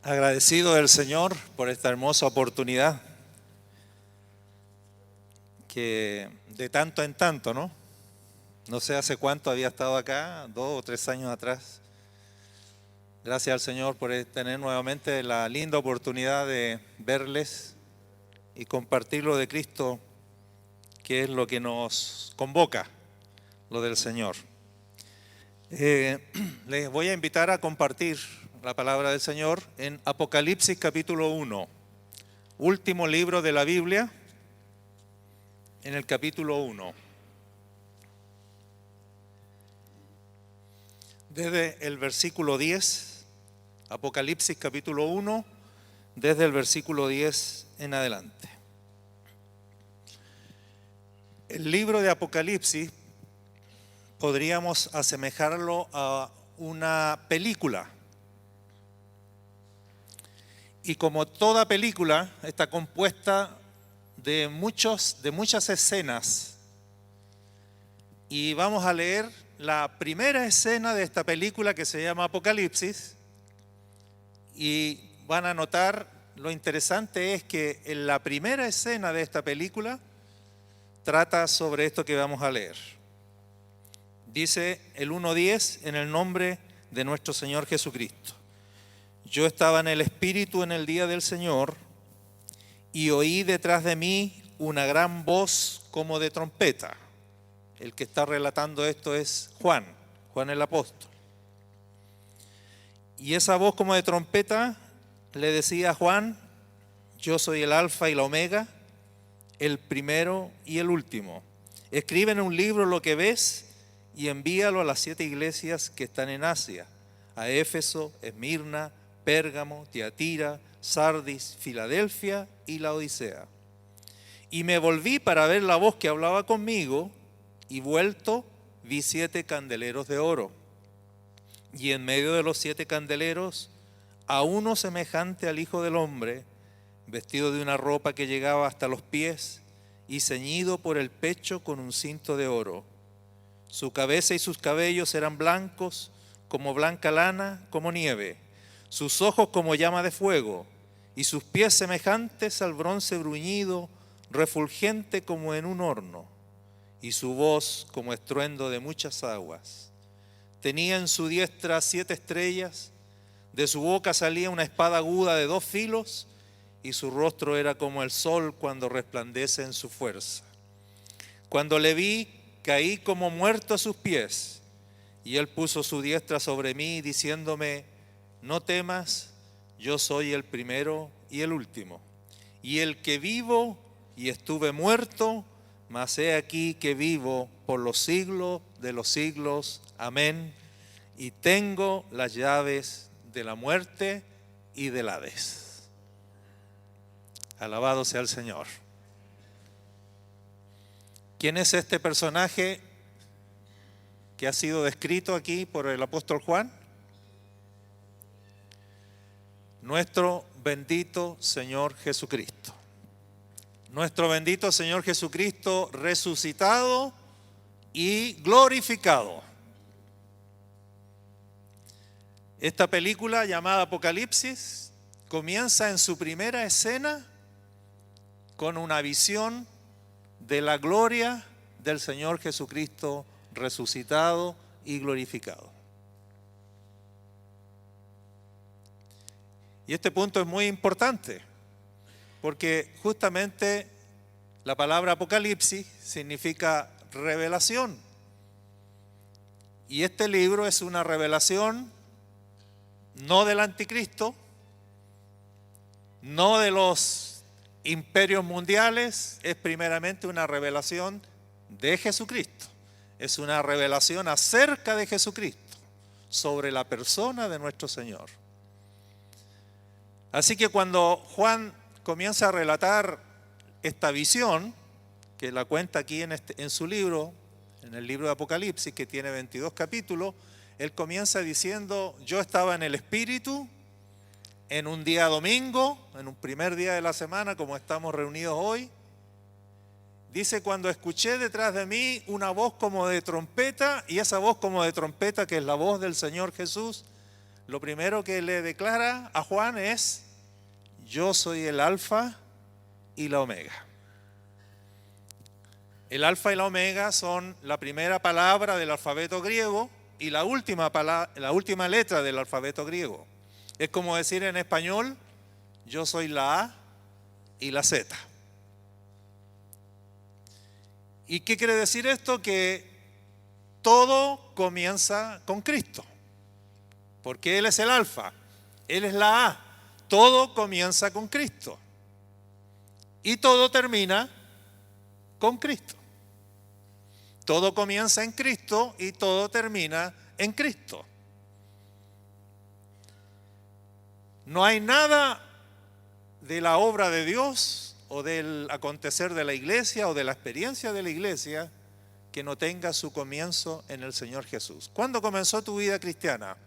Agradecido del Señor por esta hermosa oportunidad que de tanto en tanto, ¿no? No sé hace cuánto había estado acá, 2 o 3 años atrás. Gracias al Señor por tener nuevamente la linda oportunidad de verles y compartir lo de Cristo, que es lo que nos convoca, lo del Señor. Les voy a invitar a compartir la palabra del Señor en Apocalipsis capítulo 1, último libro de la Biblia, en el capítulo 1. Desde el versículo 10, Apocalipsis capítulo 1, desde el versículo 10 en adelante. El libro de Apocalipsis podríamos asemejarlo a una película. Y como toda película, está compuesta de muchas escenas. Y vamos a leer la primera escena de esta película que se llama Apocalipsis. Y van a notar, lo interesante es que en la primera escena de esta película trata sobre esto que vamos a leer. Dice el 1:10 en el nombre de nuestro Señor Jesucristo. Yo estaba en el Espíritu en el día del Señor y oí detrás de mí una gran voz como de trompeta. El que está relatando esto es Juan el apóstol. Y esa voz como de trompeta le decía a Juan: yo soy el Alfa y la Omega, el primero y el último. Escribe en un libro lo que ves y envíalo a las 7 iglesias que están en Asia, a Éfeso, Esmirna, Pérgamo, Tiatira, Sardis, Filadelfia y Laodicea. Y me volví para ver la voz que hablaba conmigo, y vuelto vi 7 candeleros de oro. Y en medio de los 7 candeleros, a uno semejante al Hijo del Hombre, vestido de una ropa que llegaba hasta los pies y ceñido por el pecho con un cinto de oro. Su cabeza y sus cabellos eran blancos, como blanca lana, como nieve. Sus ojos como llama de fuego, y sus pies semejantes al bronce bruñido, refulgente como en un horno, y su voz como estruendo de muchas aguas. Tenía en su diestra 7 estrellas, de su boca salía una espada aguda de 2 filos, y su rostro era como el sol cuando resplandece en su fuerza. Cuando le vi, caí como muerto a sus pies, y él puso su diestra sobre mí, diciéndome: no temas, yo soy el primero y el último, y el que vivo y estuve muerto, mas he aquí que vivo por los siglos de los siglos. Amén. Y tengo las llaves de la muerte y del Hades. Alabado sea el Señor. ¿Quién es este personaje que ha sido descrito aquí por el apóstol Juan? Nuestro bendito Señor Jesucristo. Nuestro bendito Señor Jesucristo resucitado y glorificado. Esta película llamada Apocalipsis comienza en su primera escena con una visión de la gloria del Señor Jesucristo resucitado y glorificado. Y este punto es muy importante, porque justamente la palabra Apocalipsis significa revelación. Y este libro es una revelación no del anticristo, no de los imperios mundiales, es primeramente una revelación de Jesucristo. Es una revelación acerca de Jesucristo, sobre la persona de nuestro Señor. Así que cuando Juan comienza a relatar esta visión, que la cuenta aquí en su libro, en el libro de Apocalipsis, que tiene 22 capítulos, él comienza diciendo: yo estaba en el Espíritu en un día domingo, en un primer día de la semana, como estamos reunidos hoy. Dice: cuando escuché detrás de mí una voz como de trompeta, y esa voz como de trompeta, que es la voz del Señor Jesús, lo primero que le declara a Juan es: yo soy el Alfa y la Omega. El Alfa y la Omega son la primera palabra del alfabeto griego y la última letra del alfabeto griego. Es como decir en español: yo soy la A y la Z. ¿Y qué quiere decir esto? Que todo comienza con Cristo, porque Él es el Alfa, Él es la A. Todo comienza con Cristo y todo termina con Cristo. Todo comienza en Cristo y todo termina en Cristo. No hay nada de la obra de Dios o del acontecer de la iglesia o de la experiencia de la iglesia que no tenga su comienzo en el Señor Jesús. ¿Cuándo comenzó tu vida cristiana?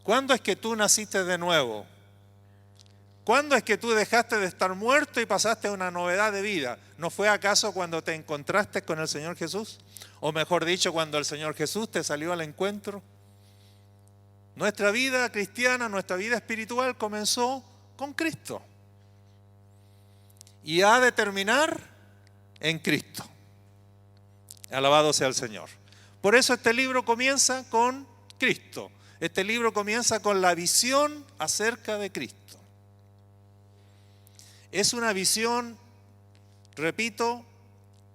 ¿Cuándo es que tú naciste de nuevo? ¿Cuándo es que tú dejaste de estar muerto y pasaste a una novedad de vida? ¿No fue acaso cuando te encontraste con el Señor Jesús? O mejor dicho, cuando el Señor Jesús te salió al encuentro. Nuestra vida cristiana, nuestra vida espiritual comenzó con Cristo. Y ha de terminar en Cristo. Alabado sea el Señor. Por eso este libro comienza con Cristo. Este libro comienza con la visión acerca de Cristo. Es una visión, repito,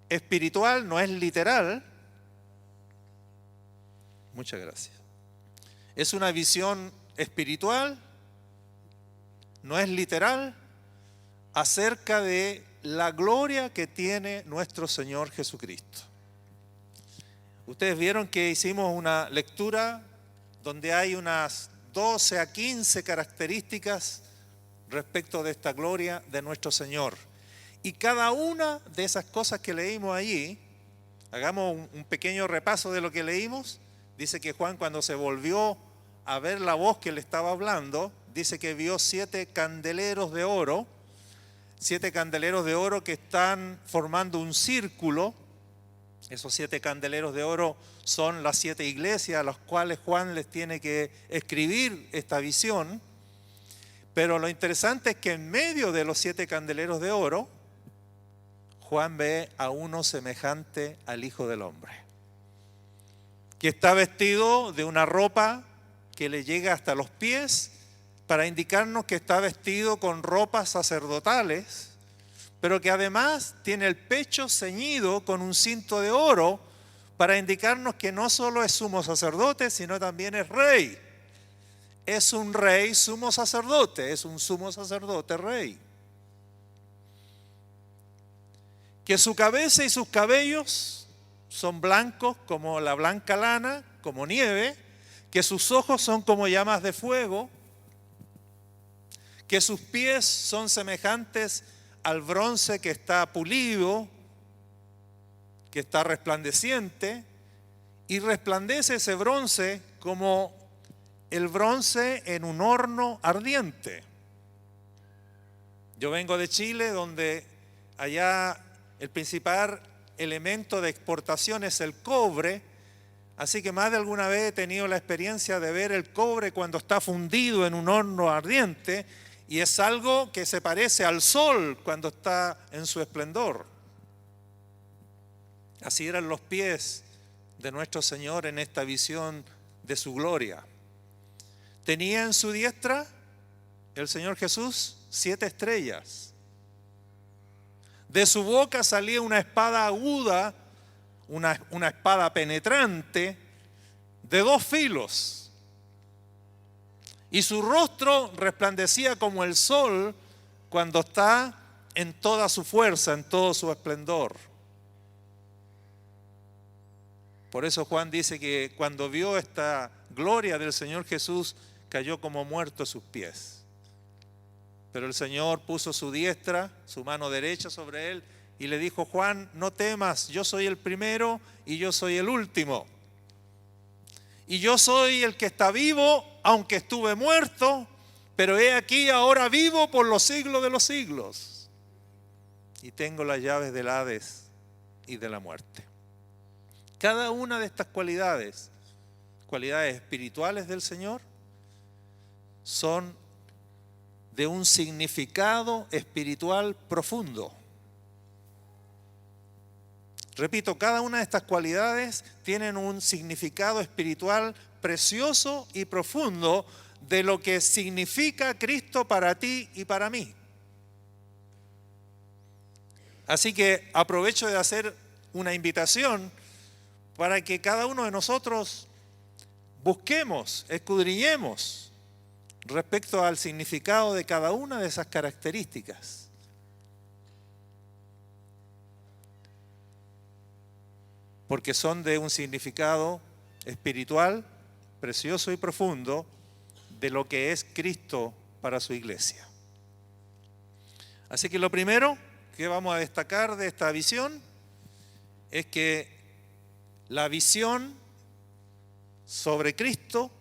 espiritual, no es literal. Muchas gracias. Es una visión espiritual, no es literal, acerca de la gloria que tiene nuestro Señor Jesucristo. Ustedes vieron que hicimos una lectura donde hay unas 12 a 15 características respecto de esta gloria de nuestro Señor. Y cada una de esas cosas que leímos allí, hagamos un pequeño repaso de lo que leímos. Dice que Juan, cuando se volvió a ver la voz que le estaba hablando, dice que vio 7 candeleros de oro, 7 candeleros de oro que están formando un círculo. Esos 7 candeleros de oro son las 7 iglesias a las cuales Juan les tiene que escribir esta visión. Pero lo interesante es que en medio de los 7 candeleros de oro, Juan ve a uno semejante al Hijo del Hombre, que está vestido de una ropa que le llega hasta los pies, para indicarnos que está vestido con ropas sacerdotales, pero que además tiene el pecho ceñido con un cinto de oro, para indicarnos que no solo es sumo sacerdote, sino también es rey. Es un rey sumo sacerdote, es un sumo sacerdote rey. Que su cabeza y sus cabellos son blancos como la blanca lana, como nieve, que sus ojos son como llamas de fuego, que sus pies son semejantes al bronce que está pulido, que está resplandeciente, y resplandece ese bronce como el bronce en un horno ardiente. Yo vengo de Chile, donde allá el principal elemento de exportación es el cobre, así que más de alguna vez he tenido la experiencia de ver el cobre cuando está fundido en un horno ardiente, y es algo que se parece al sol cuando está en su esplendor. Así eran los pies de nuestro Señor en esta visión de su gloria. Tenía en su diestra el Señor Jesús 7 estrellas. De su boca salía una espada aguda, una espada penetrante de 2 filos. Y su rostro resplandecía como el sol cuando está en toda su fuerza, en todo su esplendor. Por eso Juan dice que cuando vio esta gloria del Señor Jesús, cayó como muerto a sus pies. Pero el Señor puso su diestra, su mano derecha sobre él, y le dijo: Juan, no temas, yo soy el primero y yo soy el último. Y yo soy el que está vivo, aunque estuve muerto, pero he aquí ahora vivo por los siglos de los siglos. Y tengo las llaves del Hades y de la muerte. Cada una de estas cualidades cualidades espirituales del Señor, son de un significado espiritual profundo. Repito, cada una de estas cualidades tienen un significado espiritual precioso y profundo de lo que significa Cristo para ti y para mí. Así que aprovecho de hacer una invitación para que cada uno de nosotros busquemos, escudriñemos respecto al significado de cada una de esas características. Porque son de un significado espiritual, precioso y profundo de lo que es Cristo para su iglesia. Así que lo primero que vamos a destacar de esta visión es que la visión sobre Cristo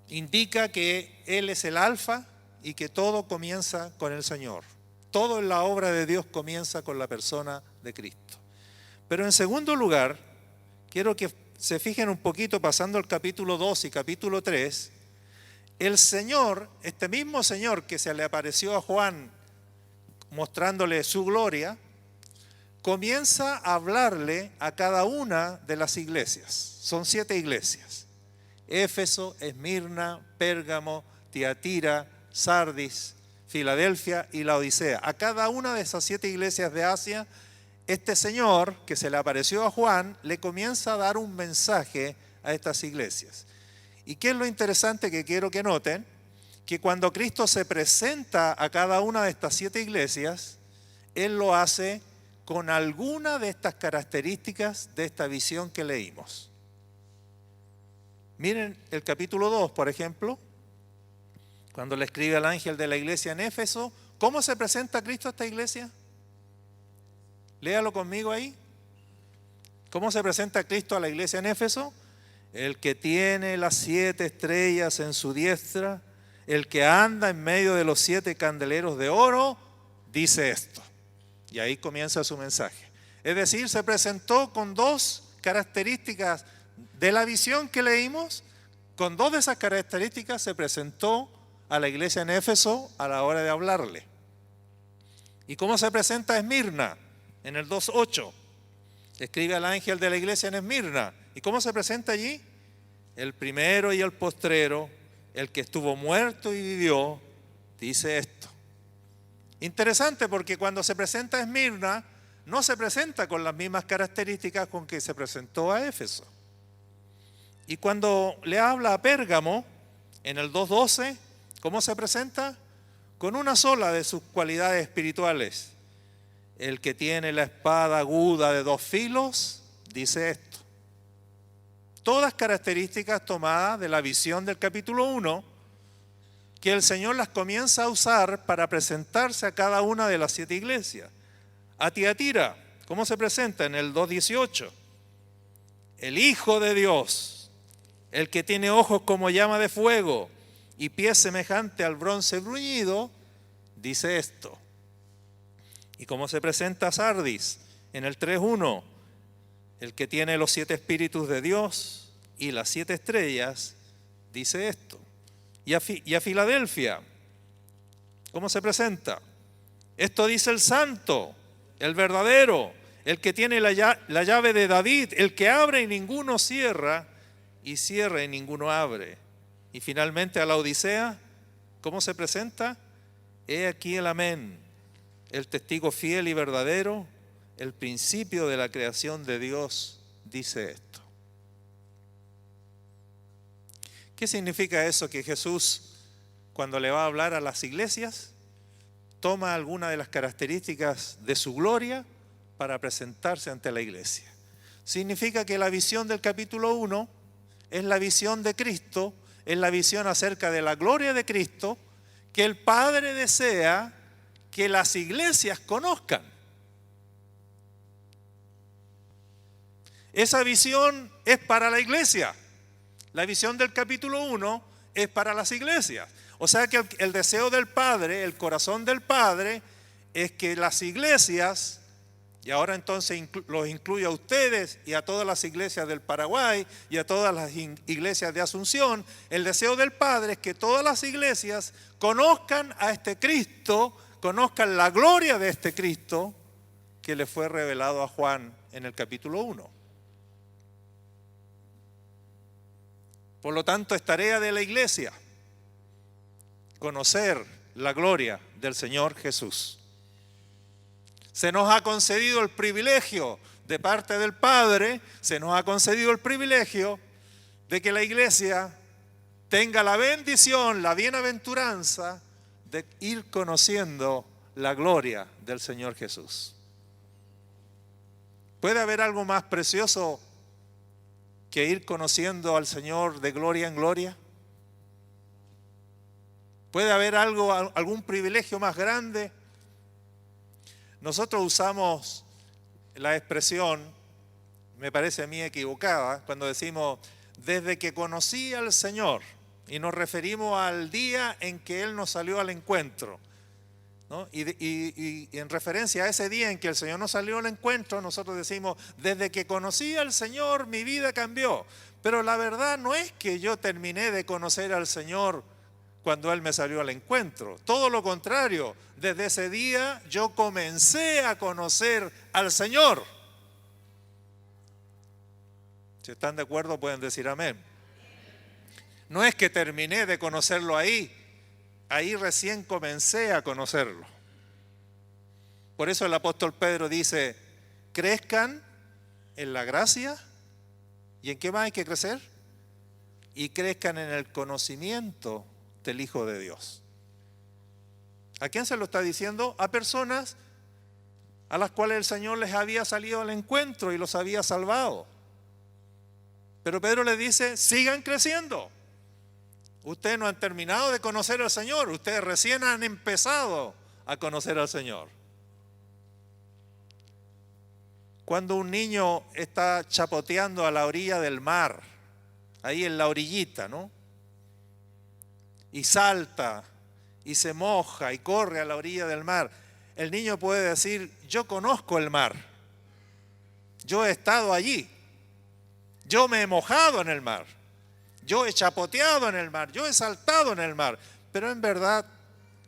indica que Él es el alfa y que todo comienza con el Señor. Todo en la obra de Dios comienza con la persona de Cristo. Pero en segundo lugar, quiero que se fijen un poquito pasando el capítulo 2 y capítulo 3, el Señor, este mismo Señor que se le apareció a Juan mostrándole su gloria, comienza a hablarle a cada una de las iglesias. Son 7 iglesias: Éfeso, Esmirna, Pérgamo, Tiatira, Sardis, Filadelfia y Laodicea. A cada una de esas 7 iglesias de Asia, este Señor que se le apareció a Juan le comienza a dar un mensaje a estas iglesias. ¿Y qué es lo interesante que quiero que noten? Que cuando Cristo se presenta a cada una de estas 7 iglesias, Él lo hace con alguna de estas características de esta visión que leímos. Miren el capítulo 2, por ejemplo, cuando le escribe al ángel de la iglesia en Éfeso, ¿cómo se presenta Cristo a esta iglesia? Léalo conmigo ahí. ¿Cómo se presenta Cristo a la iglesia en Éfeso? El que tiene las 7 estrellas en su diestra, el que anda en medio de los 7 candeleros de oro, dice esto. Y ahí comienza su mensaje. Es decir, se presentó con 2 características de la visión que leímos. Con 2 de esas características se presentó a la iglesia en Éfeso a la hora de hablarle. ¿Y cómo se presenta a Esmirna? En el 2:8, escribe al ángel de la iglesia en Esmirna. ¿Y cómo se presenta allí? El primero y el postrero, el que estuvo muerto y vivió, dice esto. Interesante, porque cuando se presenta a Esmirna, no se presenta con las mismas características con que se presentó a Éfeso. Y cuando le habla a Pérgamo, en el 2:12, ¿cómo se presenta? Con una sola de sus cualidades espirituales. El que tiene la espada aguda de 2 filos, dice esto. Todas características tomadas de la visión del capítulo 1, que el Señor las comienza a usar para presentarse a cada una de las 7 iglesias. A Tiatira, ¿cómo se presenta? En el 2:18. El Hijo de Dios, el que tiene ojos como llama de fuego y pies semejante al bronce bruñido, dice esto. ¿Y cómo se presenta a Sardis? En el 3:1, el que tiene los 7 espíritus de Dios y las 7 estrellas, dice esto. Y a Filadelfia, ¿cómo se presenta? Esto dice el santo, el verdadero, el que tiene la llave de David, el que abre y ninguno cierra, y cierra y ninguno abre. Y finalmente a la Odisea, ¿cómo se presenta? He aquí el amén, el testigo fiel y verdadero, el principio de la creación de Dios, dice esto. ¿Qué significa eso? Que Jesús, cuando le va a hablar a las iglesias, toma alguna de las características de su gloria para presentarse ante la iglesia. Significa que la visión del capítulo 1 es la visión de Cristo, es la visión acerca de la gloria de Cristo, que el Padre desea que las iglesias conozcan. Esa visión es para la iglesia. La visión del capítulo 1 es para las iglesias. O sea que el deseo del Padre, el corazón del Padre, es que las iglesias, Y ahora entonces los incluye a ustedes y a todas las iglesias del Paraguay y a todas las iglesias de Asunción. El deseo del Padre es que todas las iglesias conozcan a este Cristo, conozcan la gloria de este Cristo que le fue revelado a Juan en el capítulo 1. Por lo tanto, es tarea de la iglesia conocer la gloria del Señor Jesús. Se nos ha concedido el privilegio de parte del Padre, se nos ha concedido el privilegio de que la iglesia tenga la bendición, la bienaventuranza de ir conociendo la gloria del Señor Jesús. ¿Puede haber algo más precioso que ir conociendo al Señor de gloria en gloria? ¿Puede haber algún privilegio más grande? Nosotros usamos la expresión, me parece a mí equivocada, cuando decimos desde que conocí al Señor, y nos referimos al día en que Él nos salió al encuentro, ¿no? Y en referencia a ese día en que el Señor nos salió al encuentro, nosotros decimos, desde que conocí al Señor mi vida cambió. Pero la verdad no es que yo terminé de conocer al Señor cuando Él me salió al encuentro. Todo lo contrario, desde ese día yo comencé a conocer al Señor. Si están de acuerdo pueden decir amén. No es que terminé de conocerlo ahí recién comencé a conocerlo. Por eso el apóstol Pedro dice, crezcan en la gracia. ¿Y en qué más hay que crecer? Y crezcan en el conocimiento del Hijo de Dios. ¿A quién se lo está diciendo? A personas a las cuales el Señor les había salido al encuentro y los había salvado. Pero Pedro les dice, sigan creciendo. Ustedes no han terminado de conocer al Señor, ustedes recién han empezado a conocer al Señor. Cuando un niño está chapoteando a la orilla del mar, ahí en la orillita, ¿no? Y salta, y se moja, y corre a la orilla del mar, el niño puede decir, yo conozco el mar, yo he estado allí, yo me he mojado en el mar, yo he chapoteado en el mar, yo he saltado en el mar. Pero en verdad,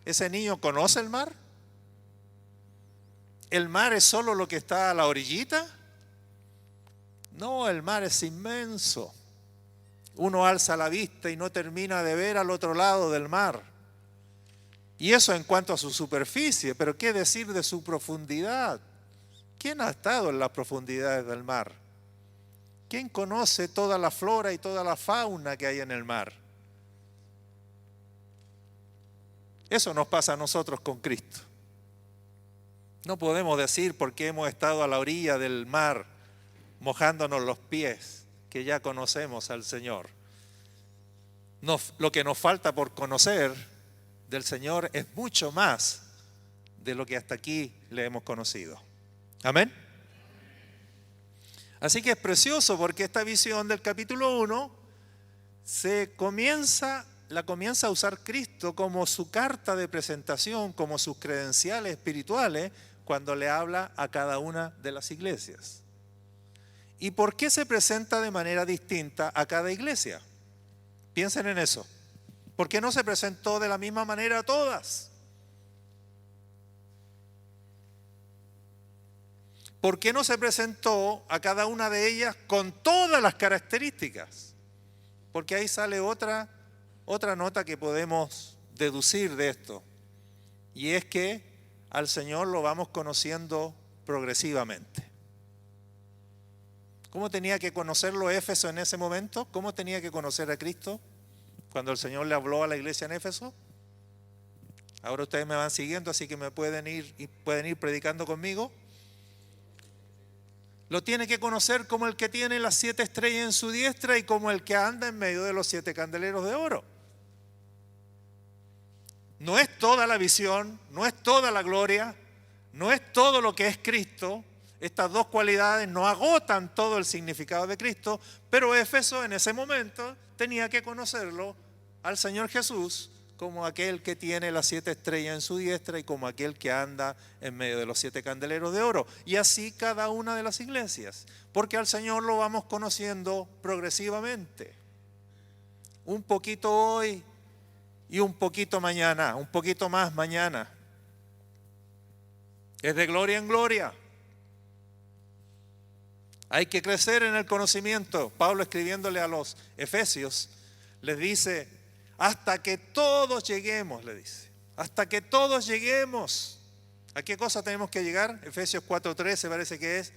¿ese niño conoce el mar? ¿El mar es solo lo que está a la orillita? No, el mar es inmenso. Uno alza la vista y no termina de ver al otro lado del mar. Y eso en cuanto a su superficie, pero ¿qué decir de su profundidad? ¿Quién ha estado en las profundidades del mar? ¿Quién conoce toda la flora y toda la fauna que hay en el mar? Eso nos pasa a nosotros con Cristo. No podemos decir porque hemos estado a la orilla del mar mojándonos los pies que ya conocemos al Señor. Lo que nos falta por conocer del Señor es mucho más de lo que hasta aquí le hemos conocido. Amén. Así que es precioso porque esta visión del capítulo 1 la comienza a usar Cristo como su carta de presentación, como sus credenciales espirituales cuando le habla a cada una de las iglesias. ¿Y por qué se presenta de manera distinta a cada iglesia? Piensen en eso. ¿Por qué no se presentó de la misma manera a todas? ¿Por qué no se presentó a cada una de ellas con todas las características? Porque ahí sale otra nota que podemos deducir de esto. Y es que al Señor lo vamos conociendo progresivamente. ¿Cómo tenía que conocerlo Éfeso en ese momento? ¿Cómo tenía que conocer a Cristo cuando el Señor le habló a la iglesia en Éfeso? Ahora ustedes me van siguiendo, así que pueden ir predicando conmigo. Lo tiene que conocer como el que tiene las 7 estrellas en su diestra y como el que anda en medio de los 7 candeleros de oro. No es toda la visión, no es toda la gloria, no es todo lo que es Cristo. Estas dos cualidades no agotan todo el significado de Cristo, pero Éfeso en ese momento tenía que conocerlo al Señor Jesús como aquel que tiene las 7 estrellas en su diestra y como aquel que anda en medio de los 7 candeleros de oro. Y así cada una de las iglesias, porque al Señor lo vamos conociendo progresivamente. Un poquito hoy y un poquito mañana, un poquito más mañana. Es de gloria en gloria. Hay que crecer en el conocimiento. Pablo, escribiéndole a los efesios, les dice: hasta que todos lleguemos, le dice. Hasta que todos lleguemos. ¿A qué cosa tenemos que llegar? Efesios 4:13 parece que es: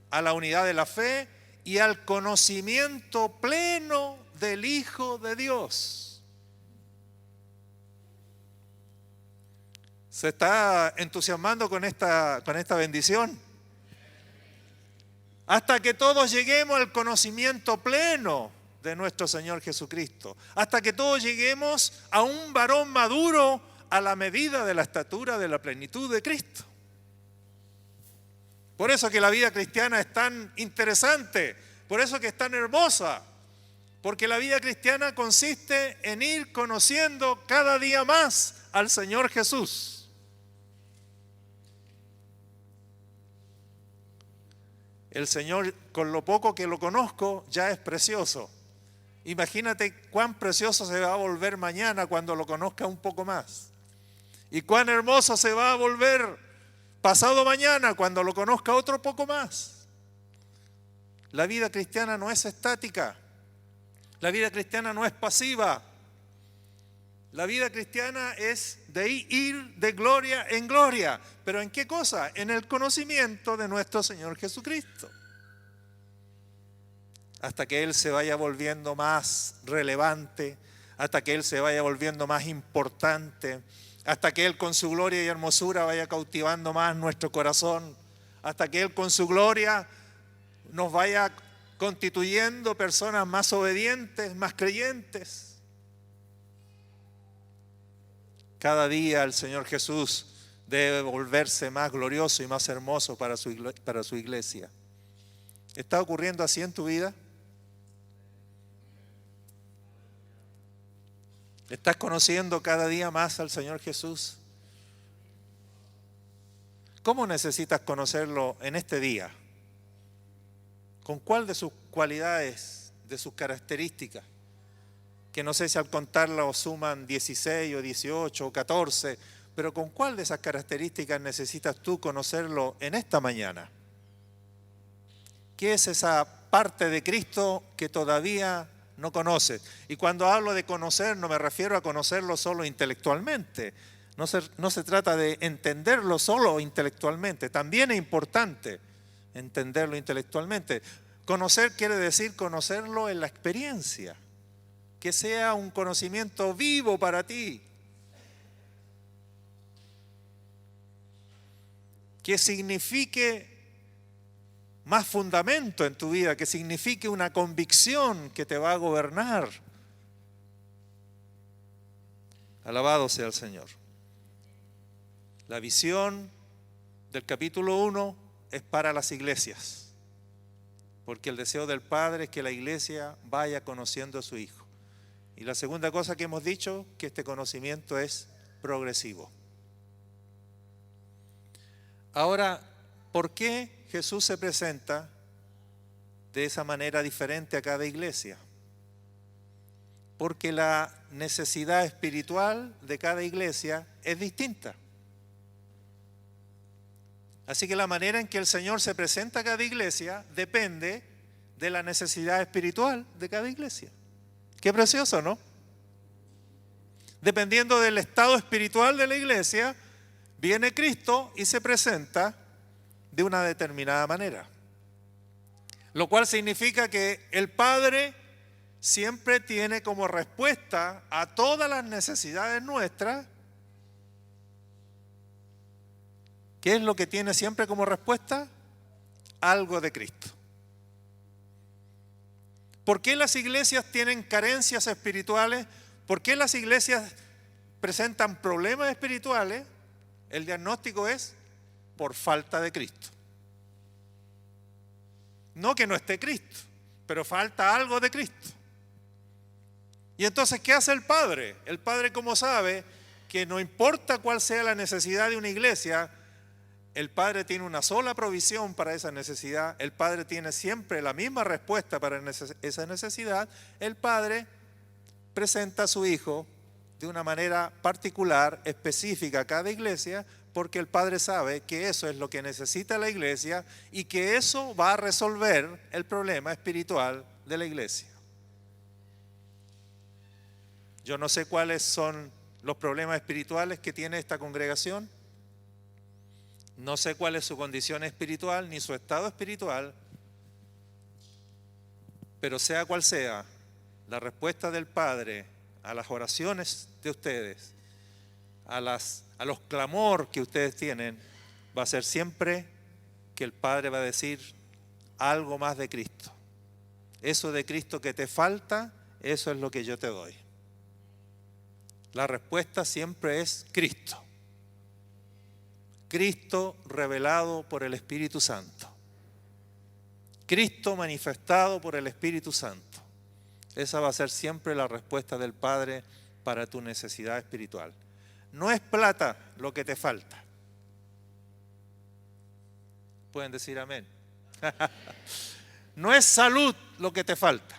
a la unidad de la fe y al conocimiento pleno del Hijo de Dios. ¿Se está entusiasmando con esta bendición? Hasta que todos lleguemos al conocimiento pleno de nuestro Señor Jesucristo. Hasta que todos lleguemos a un varón maduro a la medida de la estatura de la plenitud de Cristo. Por eso que la vida cristiana es tan interesante, por eso que es tan hermosa, porque la vida cristiana consiste en ir conociendo cada día más al Señor Jesús. El Señor, con lo poco que lo conozco, ya es precioso. Imagínate cuán precioso se va a volver mañana cuando lo conozca un poco más. Y cuán hermoso se va a volver pasado mañana cuando lo conozca otro poco más. La vida cristiana no es estática. La vida cristiana no es pasiva. La vida cristiana es de ir de gloria en gloria. ¿Pero en qué cosa? En el conocimiento de nuestro Señor Jesucristo. Hasta que Él se vaya volviendo más relevante, hasta que Él se vaya volviendo más importante, hasta que Él con su gloria y hermosura vaya cautivando más nuestro corazón, hasta que Él con su gloria nos vaya constituyendo personas más obedientes, más creyentes. Cada día el Señor Jesús debe volverse más glorioso y más hermoso para su iglesia. ¿Está ocurriendo así en tu vida? ¿Estás conociendo cada día más al Señor Jesús? ¿Cómo necesitas conocerlo en este día? ¿Con cuál de sus cualidades, de sus características? Que no sé si al contarlo suman 16 o 18 o 14, pero ¿con cuál de esas características necesitas tú conocerlo en esta mañana? ¿Qué es esa parte de Cristo que todavía no conoces? Y cuando hablo de conocer, no me refiero a conocerlo solo intelectualmente. No se trata de entenderlo solo intelectualmente. También es importante entenderlo intelectualmente. Conocer quiere decir conocerlo en la experiencia. Que sea un conocimiento vivo para ti. Que signifique más fundamento en tu vida, que signifique una convicción que te va a gobernar. Alabado sea el Señor. La visión del capítulo 1 es para las iglesias, porque el deseo del Padre es que la iglesia vaya conociendo a su Hijo. Y la segunda cosa que hemos dicho, que este conocimiento es progresivo. Ahora, ¿por qué Jesús se presenta de esa manera diferente a cada iglesia? Porque la necesidad espiritual de cada iglesia es distinta. Así que la manera en que el Señor se presenta a cada iglesia depende de la necesidad espiritual de cada iglesia. Qué precioso, ¿no? Dependiendo del estado espiritual de la iglesia, viene Cristo y se presenta de una determinada manera. Lo cual significa que el Padre siempre tiene como respuesta a todas las necesidades nuestras. ¿Qué es lo que tiene siempre como respuesta? Algo de Cristo. ¿Por qué las iglesias tienen carencias espirituales? ¿Por qué las iglesias presentan problemas espirituales? El diagnóstico es por falta de Cristo. No que no esté Cristo, pero falta algo de Cristo. Y entonces, ¿qué hace el Padre? El Padre, como sabe que no importa cuál sea la necesidad de una iglesia, el Padre tiene una sola provisión para esa necesidad. El Padre tiene siempre la misma respuesta para esa necesidad. El Padre presenta a su Hijo de una manera particular, específica a cada iglesia, porque el Padre sabe que eso es lo que necesita la iglesia y que eso va a resolver el problema espiritual de la iglesia. Yo no sé cuáles son los problemas espirituales que tiene esta congregación. No sé cuál es su condición espiritual ni su estado espiritual, pero sea cual sea, la respuesta del Padre a las oraciones de ustedes, a los clamor que ustedes tienen, va a ser siempre que el Padre va a decir algo más de Cristo. Eso de Cristo que te falta, eso es lo que yo te doy. La respuesta siempre es Cristo. Cristo revelado por el Espíritu Santo. Cristo manifestado por el Espíritu Santo. Esa va a ser siempre la respuesta del Padre para tu necesidad espiritual. No es plata lo que te falta. Pueden decir amén. No es salud lo que te falta.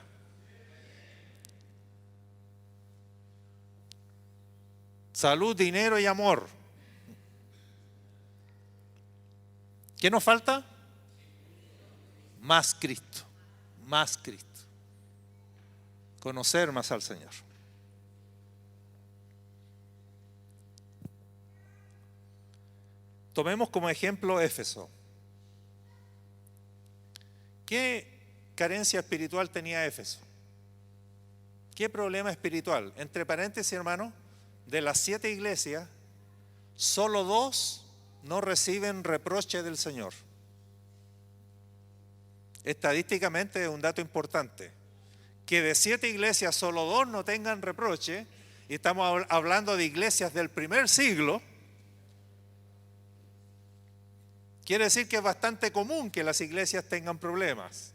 Salud, dinero y amor. ¿Qué nos falta? Más Cristo, más Cristo. Conocer más al Señor. Tomemos como ejemplo Éfeso. ¿Qué carencia espiritual tenía Éfeso? ¿Qué problema espiritual? Entre paréntesis, hermano, de las 7 iglesias, solo 2 no reciben reproche del Señor. Estadísticamente es un dato importante. Que de 7 iglesias solo 2 no tengan reproche, y estamos hablando de iglesias del primer siglo, quiere decir que es bastante común que las iglesias tengan problemas,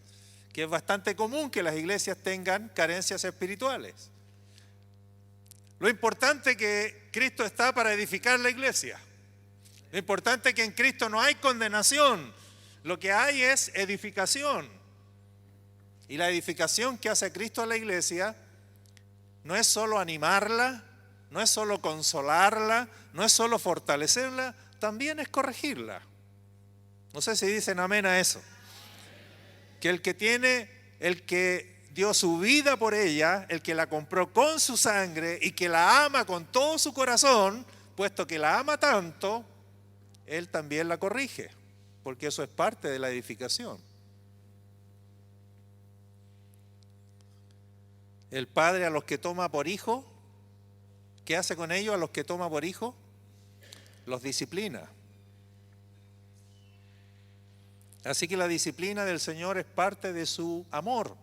que es bastante común que las iglesias tengan carencias espirituales. Lo importante es que Cristo está para edificar la iglesia. Lo importante es que en Cristo no hay condenación, lo que hay es edificación. Y la edificación que hace Cristo a la iglesia no es solo animarla, no es solo consolarla, no es solo fortalecerla, también es corregirla. No sé si dicen amén a eso. Que el que dio su vida por ella, el que la compró con su sangre y que la ama con todo su corazón, puesto que la ama tanto, él también la corrige, porque eso es parte de la edificación. El Padre a los que toma por hijo, ¿qué hace con ellos a los que toma por hijo? Los disciplina. Así que la disciplina del Señor es parte de su amor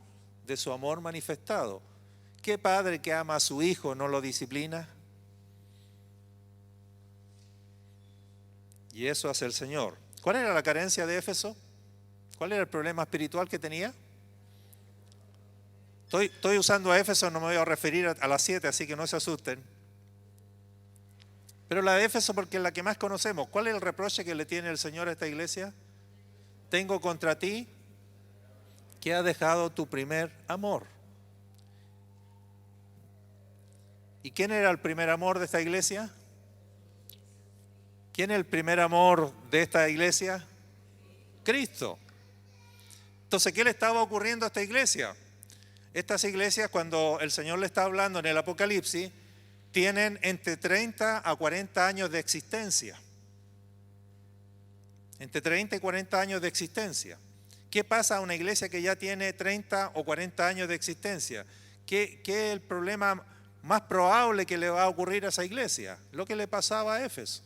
manifestado. ¿Qué padre que ama a su hijo no lo disciplina? Y eso hace el Señor. ¿Cuál era la carencia de Éfeso? ¿Cuál era el problema espiritual que tenía? Estoy usando a Éfeso, no me voy a referir a las 7, así que no se asusten. Pero la de Éfeso porque es la que más conocemos. ¿Cuál es el reproche que le tiene el Señor a esta iglesia? Tengo contra ti que has dejado tu primer amor. ¿Y quién era el primer amor de esta iglesia? ¿Quién es el primer amor de esta iglesia? Cristo. Entonces, ¿qué le estaba ocurriendo a esta iglesia? Estas iglesias, cuando el Señor le está hablando en el Apocalipsis, tienen entre 30 a 40 años de existencia. Entre 30 y 40 años de existencia. ¿Qué pasa a una iglesia que ya tiene 30 o 40 años de existencia? ¿Qué es el problema más probable que le va a ocurrir a esa iglesia? Lo que le pasaba a Éfeso.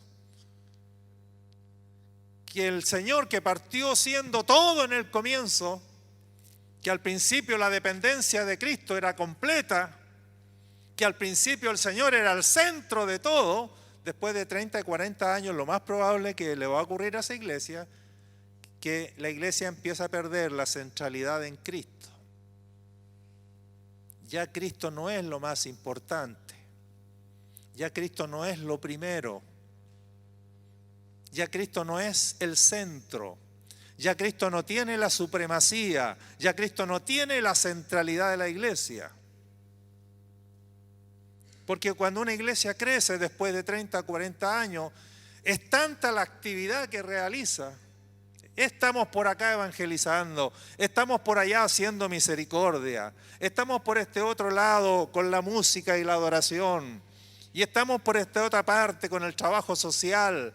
Que el Señor, que partió siendo todo en el comienzo, que al principio la dependencia de Cristo era completa, que al principio el Señor era el centro de todo, después de 30 y 40 años lo más probable que le va a ocurrir a esa iglesia, que la iglesia empieza a perder la centralidad en Cristo. ya Cristo no es lo más importante, ya Cristo no es lo primero, ya Cristo no es el centro, ya Cristo no tiene la supremacía, ya Cristo no tiene la centralidad de la iglesia. Porque cuando una iglesia crece después de 30, 40 años, es tanta la actividad que realiza. Estamos por acá evangelizando, estamos por allá haciendo misericordia, estamos por este otro lado con la música y la adoración, y estamos por esta otra parte con el trabajo social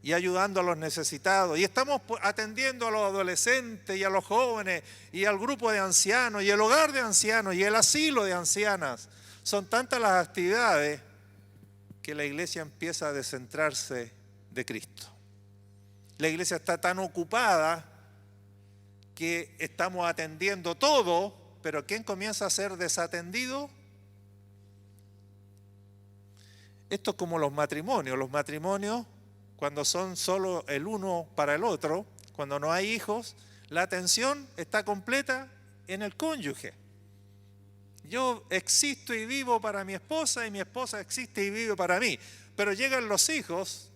y ayudando a los necesitados, y estamos atendiendo a los adolescentes y a los jóvenes y al grupo de ancianos y el hogar de ancianos y el asilo de ancianas. Son tantas las actividades que la iglesia empieza a descentrarse de Cristo. La iglesia está tan ocupada que estamos atendiendo todo, pero ¿quién comienza a ser desatendido? Esto es como los matrimonios. Los matrimonios, cuando son solo el uno para el otro, cuando no hay hijos, la atención está completa en el cónyuge. Yo existo y vivo para mi esposa y mi esposa existe y vive para mí. Pero llegan los hijos.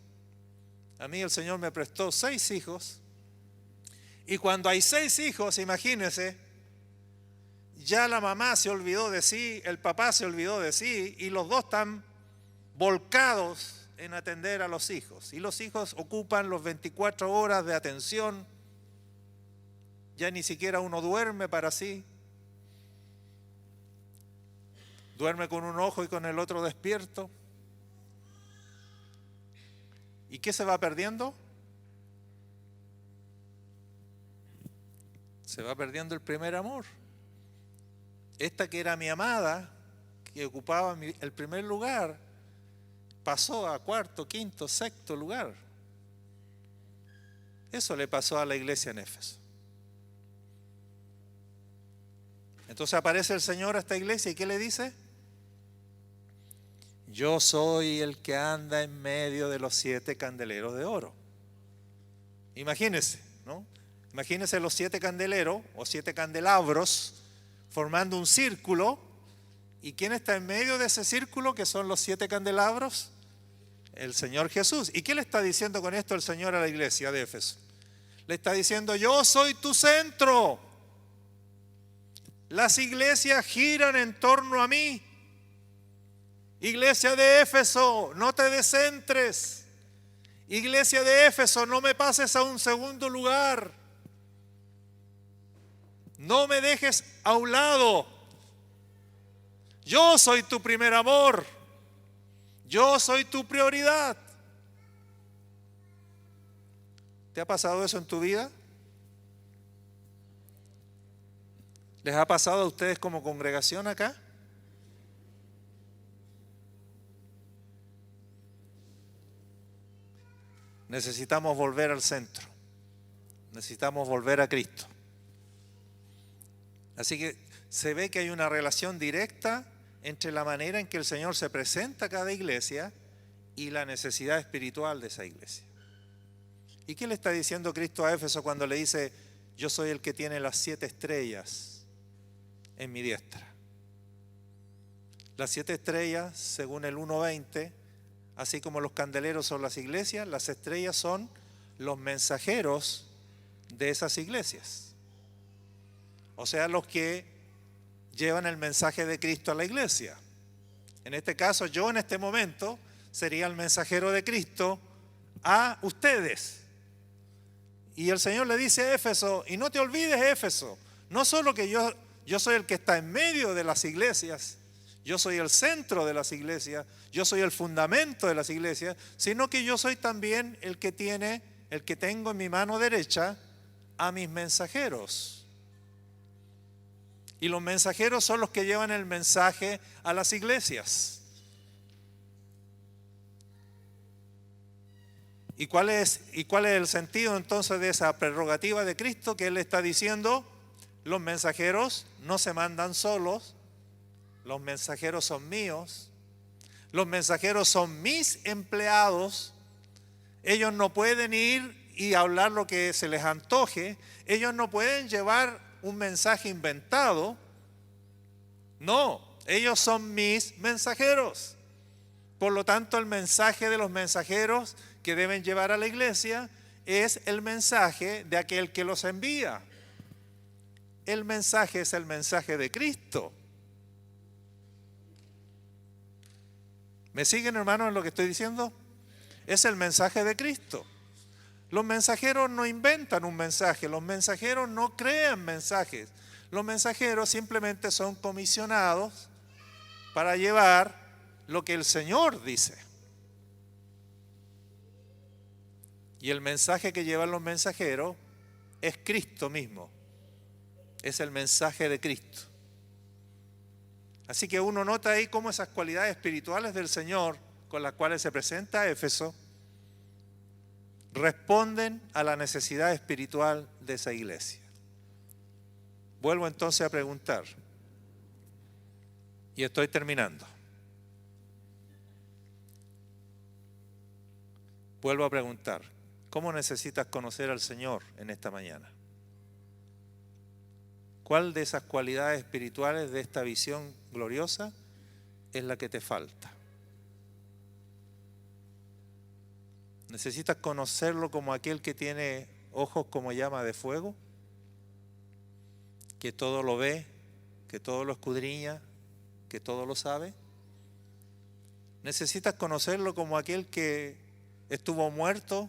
A mí el Señor me prestó 6 hijos. Y cuando hay 6 hijos, imagínense, ya la mamá se olvidó de sí, el papá se olvidó de sí, y los dos están volcados en atender a los hijos. Y los hijos ocupan los 24 horas de atención. Ya ni siquiera uno duerme para sí. Duerme con un ojo y con el otro despierto. ¿Y qué se va perdiendo? Se va perdiendo el primer amor. Esta que era mi amada, que ocupaba el primer lugar, pasó a 4º, 5º, 6º lugar. Eso le pasó a la iglesia en Éfeso. Entonces aparece el Señor a esta iglesia y ¿qué le dice? Yo soy el que anda en medio de los 7 candeleros de oro. Imagínense, ¿no? Imagínense los 7 candeleros o 7 candelabros formando un círculo. ¿Y quién está en medio de ese círculo que son los 7 candelabros? El Señor Jesús. ¿Y qué le está diciendo con esto el Señor a la iglesia de Éfeso? Le está diciendo, yo soy tu centro. Las iglesias giran en torno a mí. Iglesia de Éfeso, no te descentres. Iglesia de Éfeso, no me pases a un segundo lugar. No me dejes a un lado. Yo soy tu primer amor. Yo soy tu prioridad. ¿Te ha pasado eso en tu vida? ¿Les ha pasado a ustedes como congregación acá? Necesitamos volver al centro. Necesitamos volver a Cristo. Así que se ve que hay una relación directa entre la manera en que el Señor se presenta a cada iglesia y la necesidad espiritual de esa iglesia. ¿Y qué le está diciendo Cristo a Éfeso cuando le dice, yo soy el que tiene las 7 estrellas en mi diestra? Las 7 estrellas, según el 1:20, así como los candeleros son las iglesias, las estrellas son los mensajeros de esas iglesias. O sea, los que llevan el mensaje de Cristo a la iglesia. En este caso, yo en este momento sería el mensajero de Cristo a ustedes. Y el Señor le dice a Éfeso, y no te olvides, Éfeso, no solo que yo soy el que está en medio de las iglesias, yo soy el centro de las iglesias, yo soy el fundamento de las iglesias, sino que yo soy también el que tengo en mi mano derecha a mis mensajeros. Y los mensajeros son los que llevan el mensaje a las iglesias. ¿Y cuál es el sentido entonces de esa prerrogativa de Cristo? Que Él está diciendo, los mensajeros no se mandan solos, los mensajeros son míos, los mensajeros son mis empleados, ellos no pueden ir y hablar lo que se les antoje, ellos no pueden llevar un mensaje inventado, No, ellos son mis mensajeros. Por lo tanto, el mensaje de los mensajeros que deben llevar a la iglesia es el mensaje de aquel que los envía. El mensaje es el mensaje de Cristo. ¿Me siguen, hermanos, en lo que estoy diciendo? Es el mensaje de Cristo. Los mensajeros no inventan un mensaje, los mensajeros no crean mensajes. Los mensajeros simplemente son comisionados para llevar lo que el Señor dice. Y el mensaje que llevan los mensajeros es Cristo mismo. Es el mensaje de Cristo. Así que uno nota ahí cómo esas cualidades espirituales del Señor con las cuales se presenta a Éfeso responden a la necesidad espiritual de esa iglesia. Vuelvo entonces a preguntar, y estoy terminando. Vuelvo a preguntar, ¿cómo necesitas conocer al Señor en esta mañana? ¿Cuál de esas cualidades espirituales de esta visión gloriosa es la que te falta? ¿Necesitas conocerlo como aquel que tiene ojos como llama de fuego? ¿Que todo lo ve, que todo lo escudriña, que todo lo sabe? ¿Necesitas conocerlo como aquel que estuvo muerto,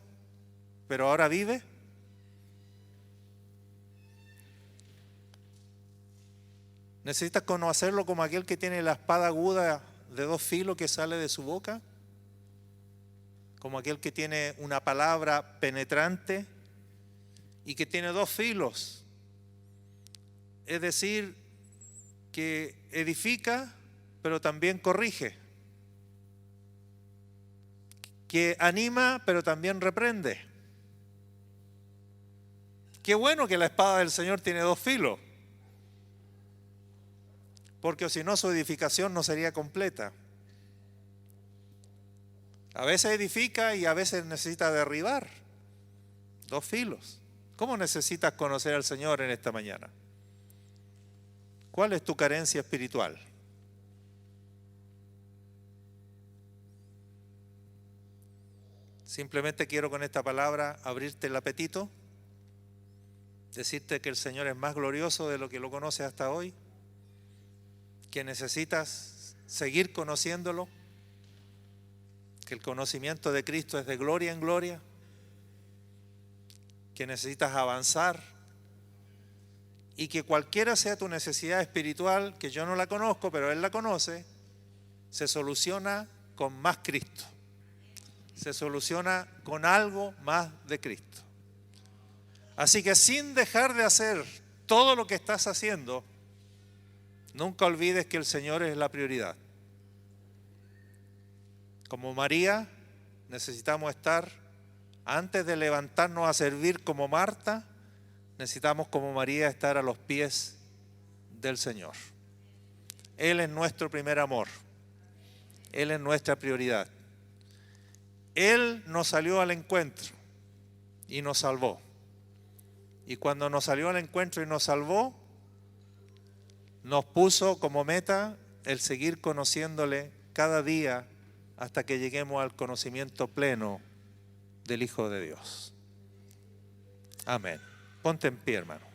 pero ahora vive? ¿Necesitas conocerlo como aquel que tiene la espada aguda de 2 filos que sale de su boca? ¿Como aquel que tiene una palabra penetrante y que tiene 2 filos? Es decir, que edifica, pero también corrige. Que anima, pero también reprende. Qué bueno que la espada del Señor tiene 2 filos. Porque si no, su edificación no sería completa. A veces edifica y a veces necesita derribar. 2 filos. ¿Cómo necesitas conocer al Señor en esta mañana? ¿Cuál es tu carencia espiritual? Simplemente quiero con esta palabra abrirte el apetito, decirte que el Señor es más glorioso de lo que lo conoces hasta hoy, que necesitas seguir conociéndolo, que el conocimiento de Cristo es de gloria en gloria, que necesitas avanzar y que cualquiera sea tu necesidad espiritual, que yo no la conozco, pero Él la conoce, se soluciona con más Cristo, se soluciona con algo más de Cristo. Así que sin dejar de hacer todo lo que estás haciendo, nunca olvides que el Señor es la prioridad. Como María, necesitamos estar, antes de levantarnos a servir como Marta, necesitamos como María estar a los pies del Señor. Él es nuestro primer amor. Él es nuestra prioridad. Él nos salió al encuentro y nos salvó. Y cuando nos salió al encuentro y nos salvó, nos puso como meta el seguir conociéndole cada día hasta que lleguemos al conocimiento pleno del Hijo de Dios. Amén. Ponte en pie, hermano.